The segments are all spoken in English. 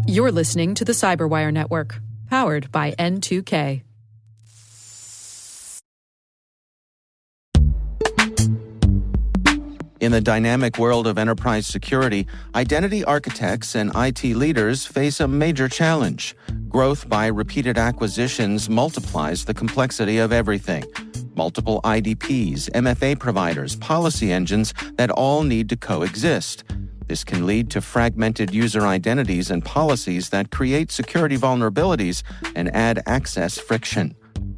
You're listening to the Cyberwire Network, powered by N2K. In the dynamic world of enterprise security, identity architects and IT leaders face a major challenge. Growth by repeated acquisitions multiplies the complexity of everything. Multiple IDPs, MFA providers, policy engines that all need to coexist. This can lead to fragmented user identities and policies that create security vulnerabilities and add access friction.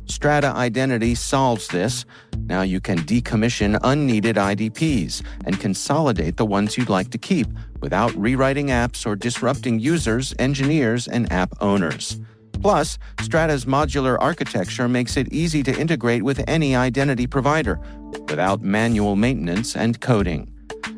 Strata Identity solves this. Now you can decommission unneeded IDPs and consolidate the ones you'd like to keep without rewriting apps or disrupting users, engineers, and app owners. Plus, Strata's modular architecture makes it easy to integrate with any identity provider without manual maintenance and coding.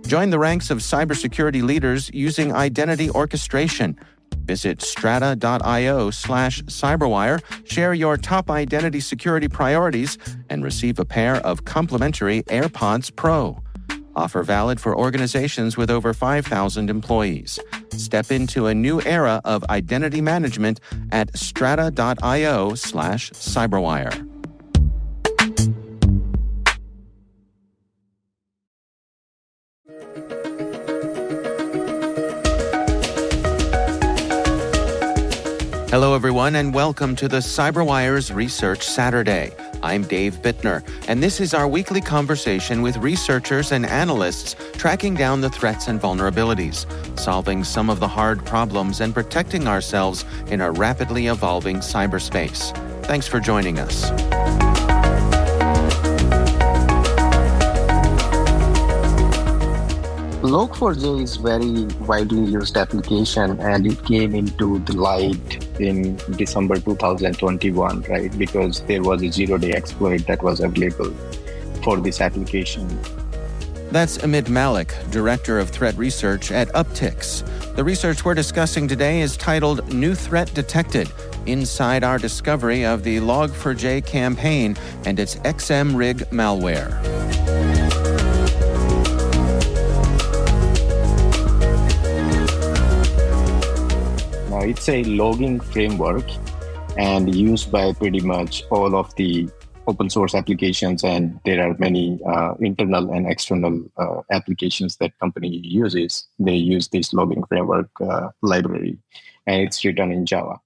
Join the ranks of cybersecurity leaders using identity orchestration. Visit strata.io/cyberwire, share your top identity security priorities, and receive a pair of complimentary AirPods Pro. Offer valid for organizations with over 5,000 employees. Step into a new era of identity management at strata.io/cyberwire. Hello, everyone, and welcome to the CyberWire's Research Saturday. I'm Dave Bittner, and this is our weekly conversation with researchers and analysts tracking down the threats and vulnerabilities, solving some of the hard problems, and protecting ourselves in a rapidly evolving cyberspace. Thanks for joining us. Log4j is very widely used application, and it came into the light in December 2021, right? Because there was a zero-day exploit that was available for this application. That's Amit Malik, Director of Threat Research at Uptycs. The research we're discussing today is titled New Threat Detected, inside our discovery of the Log4j campaign and its XMRig malware. It's a logging framework and used by pretty much all of the open source applications, and there are many internal and external applications that company uses. They use this logging framework library, and it's written in Java.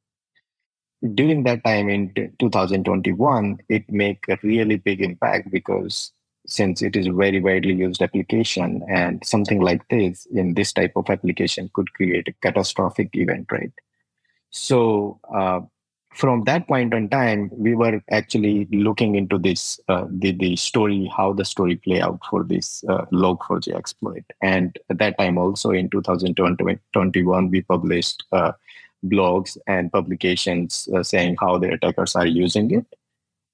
During that time in 2021, it made a really big impact because since it is a very widely used application, and something like this in this type of application could create a catastrophic event, right? So from that point in time, we were actually looking into this, the story, how the story play out for this Log4j exploit. And at that time also in 2021, we published blogs and publications saying how the attackers are using it.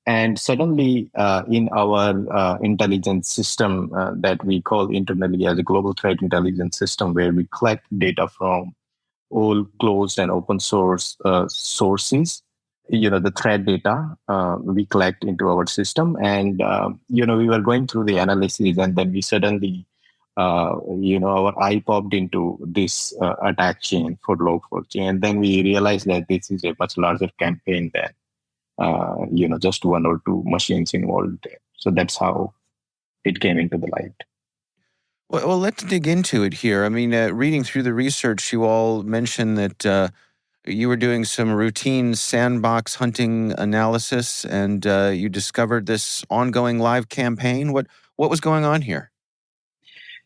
And suddenly in our intelligence system that we call internally as a global threat intelligence system, where we collect data from all closed and open source sources, the threat data we collect into our system. And, we were going through the analysis, and then we suddenly, our eye popped into this attack chain for Log4j. And then we realized that this is a much larger campaign than, just one or two machines involved there. So that's how it came into the light. Well, let's dig into it here. I mean, reading through the research, you all mentioned that you were doing some routine sandbox hunting analysis, and you discovered this ongoing live campaign. What was going on here?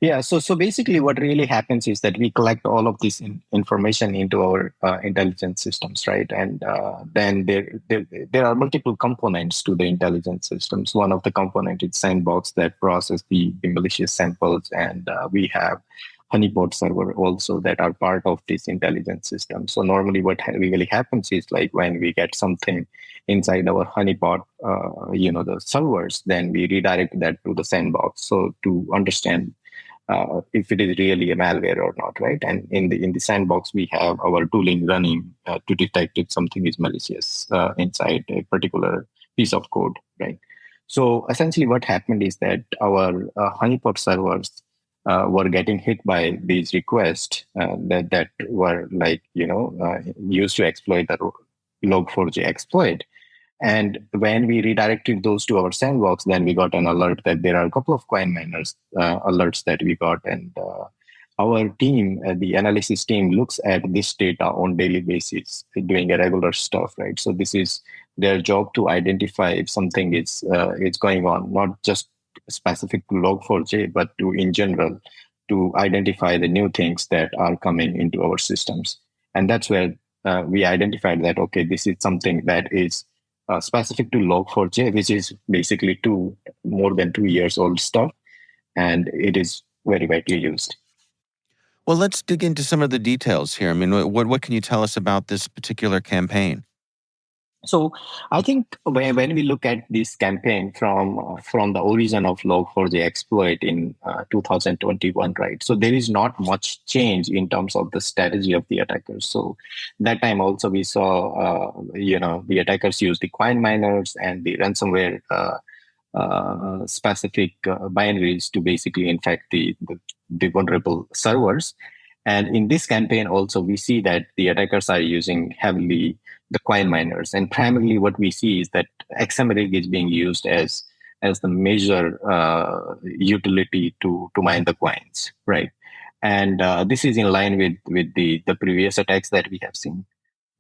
Yeah, so basically what really happens is that we collect all of this information into our intelligence systems, right? And then there are multiple components to the intelligence systems. One of the components is sandbox that process the malicious samples, and we have honeypot server also that are part of this intelligence system. So normally what really happens is like when we get something inside our honeypot, the servers, then we redirect that to the sandbox. So to understand if it is really a malware or not, right? And in the sandbox, we have our tooling running to detect if something is malicious inside a particular piece of code, right? So essentially what happened is that our honeypot servers were getting hit by these requests that were used to exploit the log4j exploit. And when we redirected those to our sandbox, then we got an alert that there are a couple of coin miners alerts that we got. And our team, the analysis team, looks at this data on daily basis, doing irregular stuff, right? So this is their job to identify if something is going on, not just specific to log4j, but to in general, to identify the new things that are coming into our systems. And that's where we identified that, okay, this is something that is specific to log4j, which is basically more than 2 years old stuff, and it is very widely used. Well, let's dig into some of the details here. I mean, what can you tell us about this particular campaign? So I think when we look at this campaign from the origin of log4j exploit in 2021, right? So there is not much change in terms of the strategy of the attackers. So that time also we saw, the attackers use the coin miners and the ransomware specific binaries to basically infect the vulnerable servers. And in this campaign also, we see that the attackers are using heavily the coin miners. And primarily what we see is that XMRig is being used as the major utility to mine the coins, right? And this is in line with the previous attacks that we have seen.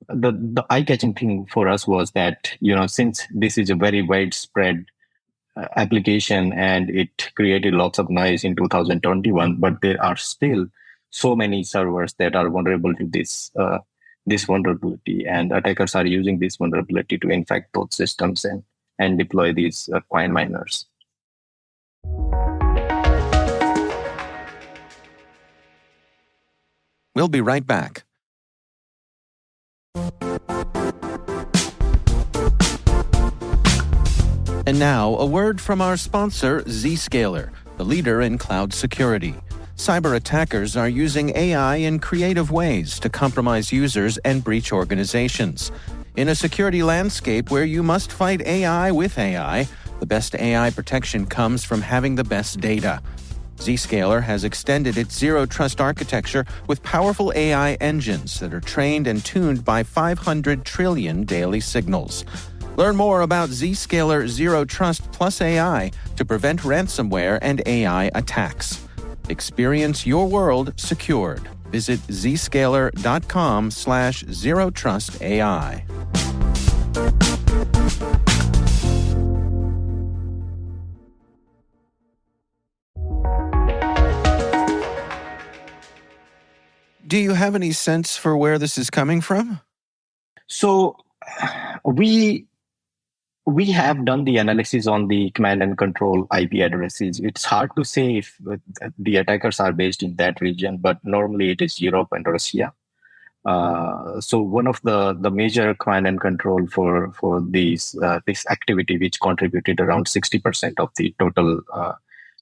The eye-catching thing for us was that, since this is a very widespread application and it created lots of noise in 2021, but there are still so many servers that are vulnerable to this vulnerability, and attackers are using this vulnerability to infect those systems and deploy these coin miners. We'll be right back. And now, a word from our sponsor, Zscaler, the leader in cloud security. Cyber attackers are using AI in creative ways to compromise users and breach organizations. In a security landscape where you must fight AI with AI, the best AI protection comes from having the best data. Zscaler has extended its zero-trust architecture with powerful AI engines that are trained and tuned by 500 trillion daily signals. Learn more about Zscaler Zero Trust Plus AI to prevent ransomware and AI attacks. Experience your world secured. Visit zscaler.com/zerotrustai. Do you have any sense for where this is coming from? So we have done the analysis on the command and control IP addresses. It's hard to say if the attackers are based in that region, but normally it is Europe and Russia. So one of the major command and control for this activity, which contributed around 60% of the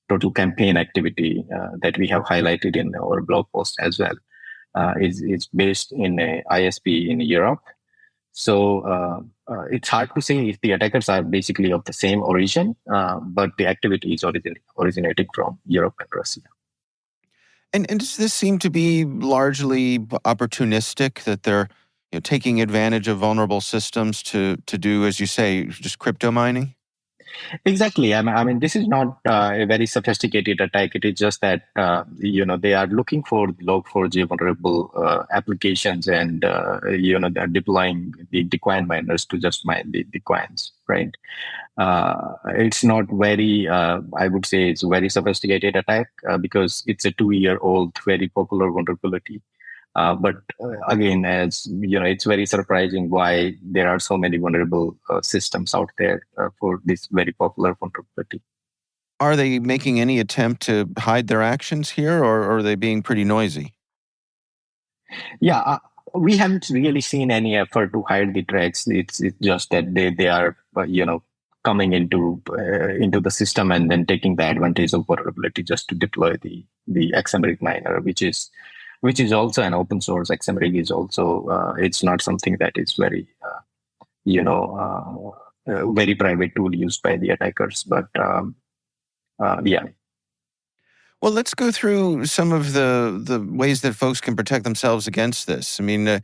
total campaign activity that we have highlighted in our blog post as well, is based in a ISP in Europe. So it's hard to say if the attackers are basically of the same origin, but the activity is originating from Europe and Russia. And does this seem to be largely opportunistic, that they're taking advantage of vulnerable systems to do, as you say, just crypto mining? Exactly. I mean, this is not a very sophisticated attack. It is just that they are looking for log4j vulnerable applications, and they're deploying the coin miners to just mine the coins, right? It's not very, I would say, it's a very sophisticated attack because it's a 2-year-old, very popular vulnerability. But again, as it's very surprising why there are so many vulnerable systems out there for this very popular vulnerability. Are they making any attempt to hide their actions here, or are they being pretty noisy? Yeah, we haven't really seen any effort to hide the threats. It's just that they are coming into the system and then taking the advantage of vulnerability just to deploy the XMRig miner, which is also an open source. XMRig is also, it's not something that is very, very private tool used by the attackers. But yeah. Well, let's go through some of the ways that folks can protect themselves against this. I mean,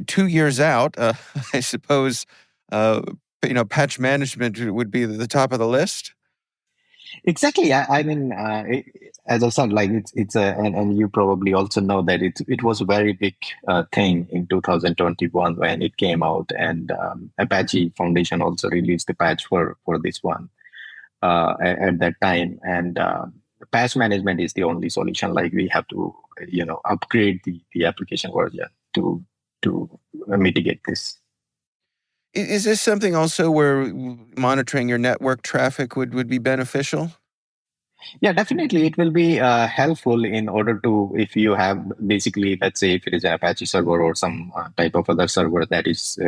2 years out, I suppose, patch management would be at the top of the list. Exactly. As I said, like it's and you probably also know that it was a very big thing in 2021 when it came out, and Apache Foundation also released the patch for this one at that time. And patch management is the only solution. Like we have to, upgrade the application version to mitigate this. Is this something also where monitoring your network traffic would be beneficial? Yeah, definitely. It will be helpful in order to, if you have basically, let's say if it is an Apache server or some type of other server that is,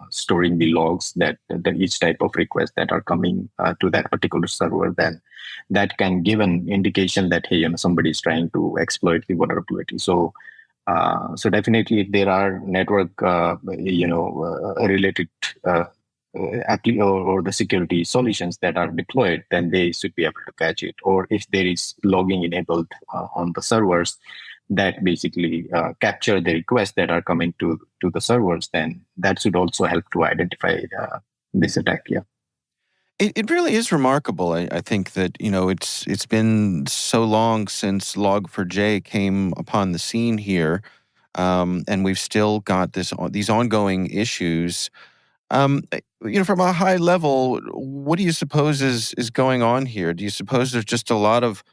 storing the logs that each type of request that are coming to that particular server, then that can give an indication that, hey, somebody is trying to exploit the vulnerability. So definitely, if there are network, related or the security solutions that are deployed, then they should be able to catch it. Or if there is logging enabled on the servers that basically capture the requests that are coming to the servers, then that should also help to identify this attack. Yeah. It really is remarkable. I think that, it's been so long since Log4j came upon the scene here, and we've still got these ongoing issues. From a high level, what do you suppose is going on here? Do you suppose there's just a lot of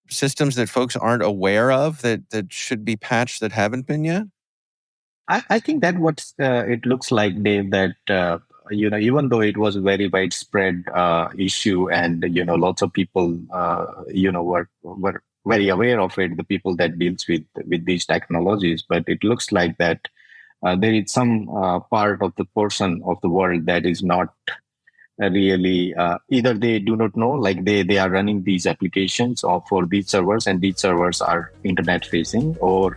systems that folks aren't aware of that should be patched that haven't been yet? I think that what it looks like, Dave, that even though it was a very widespread issue, and lots of people were very aware of it, the people that deals with these technologies, but it looks like that there is some part of the portion of the world that is not really either they do not know, like they are running these applications for these servers, and these servers are internet facing, or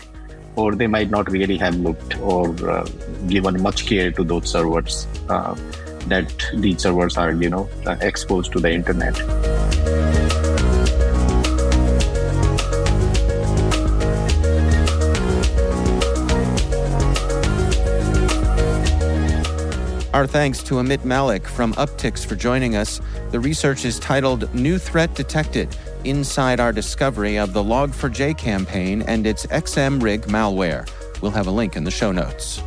they might not really have looked or given much care to those servers, that these servers are, exposed to the internet. Our thanks to Amit Malik from Uptycs for joining us. The research is titled New Threat Detected: Inside Our Discovery of the Log4j Campaign and its XMRig Malware. We'll have a link in the show notes.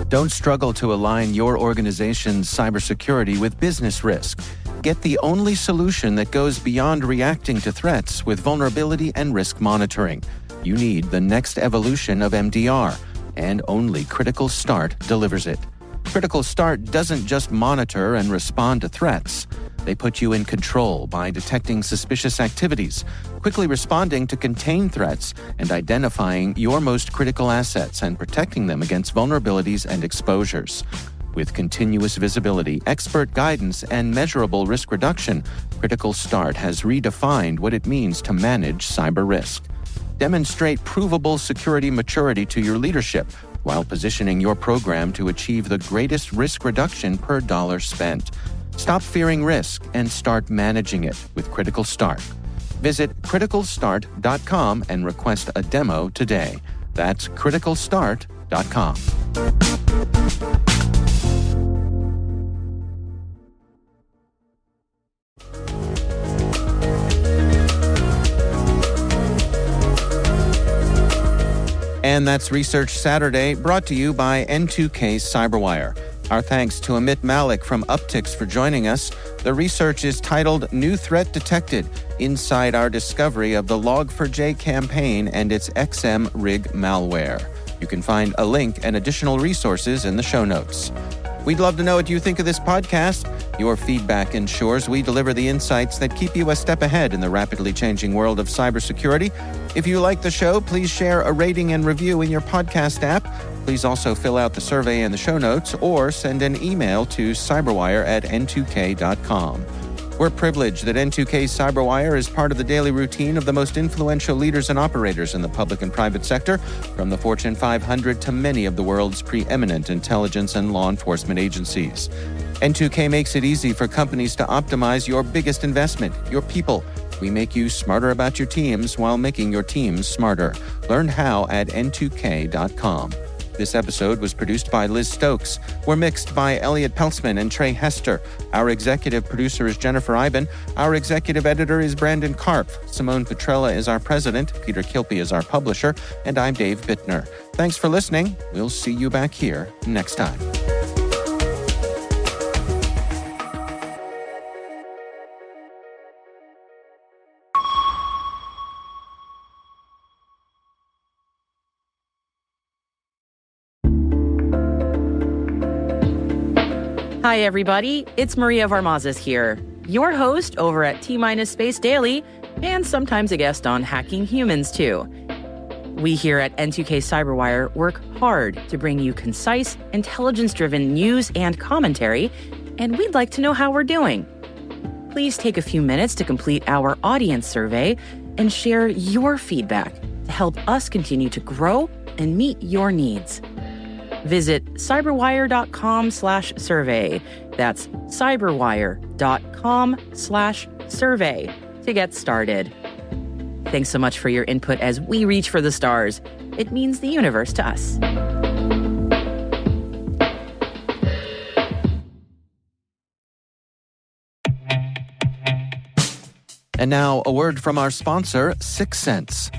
Don't struggle to align your organization's cybersecurity with business risk. Get the only solution that goes beyond reacting to threats with vulnerability and risk monitoring. You need the next evolution of MDR, and only Critical Start delivers it. Critical Start doesn't just monitor and respond to threats. They put you in control by detecting suspicious activities, quickly responding to contain threats, and identifying your most critical assets and protecting them against vulnerabilities and exposures. With continuous visibility, expert guidance, and measurable risk reduction, Critical Start has redefined what it means to manage cyber risk. Demonstrate provable security maturity to your leadership while positioning your program to achieve the greatest risk reduction per dollar spent. Stop fearing risk and start managing it with Critical Start. Visit criticalstart.com and request a demo today. That's criticalstart.com. And that's Research Saturday, brought to you by N2K's CyberWire. Our thanks to Amit Malik from Uptycs for joining us. The research is titled New Threat Detected: Inside Our Discovery of the Log4j Campaign and its XMRig Malware. You can find a link and additional resources in the show notes. We'd love to know what you think of this podcast. Your feedback ensures we deliver the insights that keep you a step ahead in the rapidly changing world of cybersecurity. If you like the show, please share a rating and review in your podcast app. Please also fill out the survey in the show notes or send an email to cyberwire@n2k.com. We're privileged that N2K Cyberwire is part of the daily routine of the most influential leaders and operators in the public and private sector, from the Fortune 500 to many of the world's preeminent intelligence and law enforcement agencies. N2K makes it easy for companies to optimize your biggest investment, your people. We make you smarter about your teams while making your teams smarter. Learn how at n2k.com. This episode was produced by Liz Stokes. We're mixed by Elliot Peltzman and Trey Hester. Our executive producer is Jennifer Iben. Our executive editor is Brandon Karp. Simone Petrella is our president. Peter Kilpie is our publisher. And I'm Dave Bittner. Thanks for listening. We'll see you back here next time. Hi, everybody. It's Maria Varmazes here, your host over at T-Space Daily, and sometimes a guest on Hacking Humans, too. We here at N2K Cyberwire work hard to bring you concise, intelligence-driven news and commentary, and we'd like to know how we're doing. Please take a few minutes to complete our audience survey and share your feedback to help us continue to grow and meet your needs. Visit cyberwire.com/survey. That's cyberwire.com/survey to get started. Thanks so much for your input as we reach for the stars. It means the universe to us. And now, a word from our sponsor, 6sense.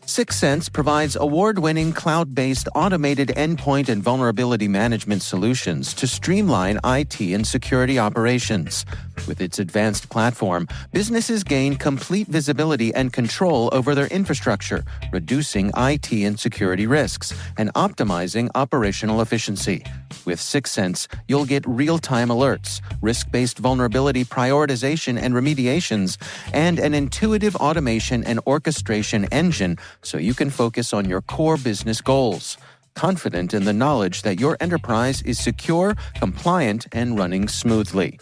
6sense provides award-winning cloud-based automated endpoint and vulnerability management solutions to streamline IT and security operations. With its advanced platform, businesses gain complete visibility and control over their infrastructure, reducing IT and security risks and optimizing operational efficiency. With 6sense, you'll get real-time alerts, risk-based vulnerability prioritization and remediations, and an intuitive automation and orchestration engine so you can focus on your core business goals, confident in the knowledge that your enterprise is secure, compliant, and running smoothly.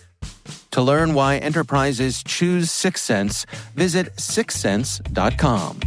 To learn why enterprises choose 6sense, visit 6sense.com.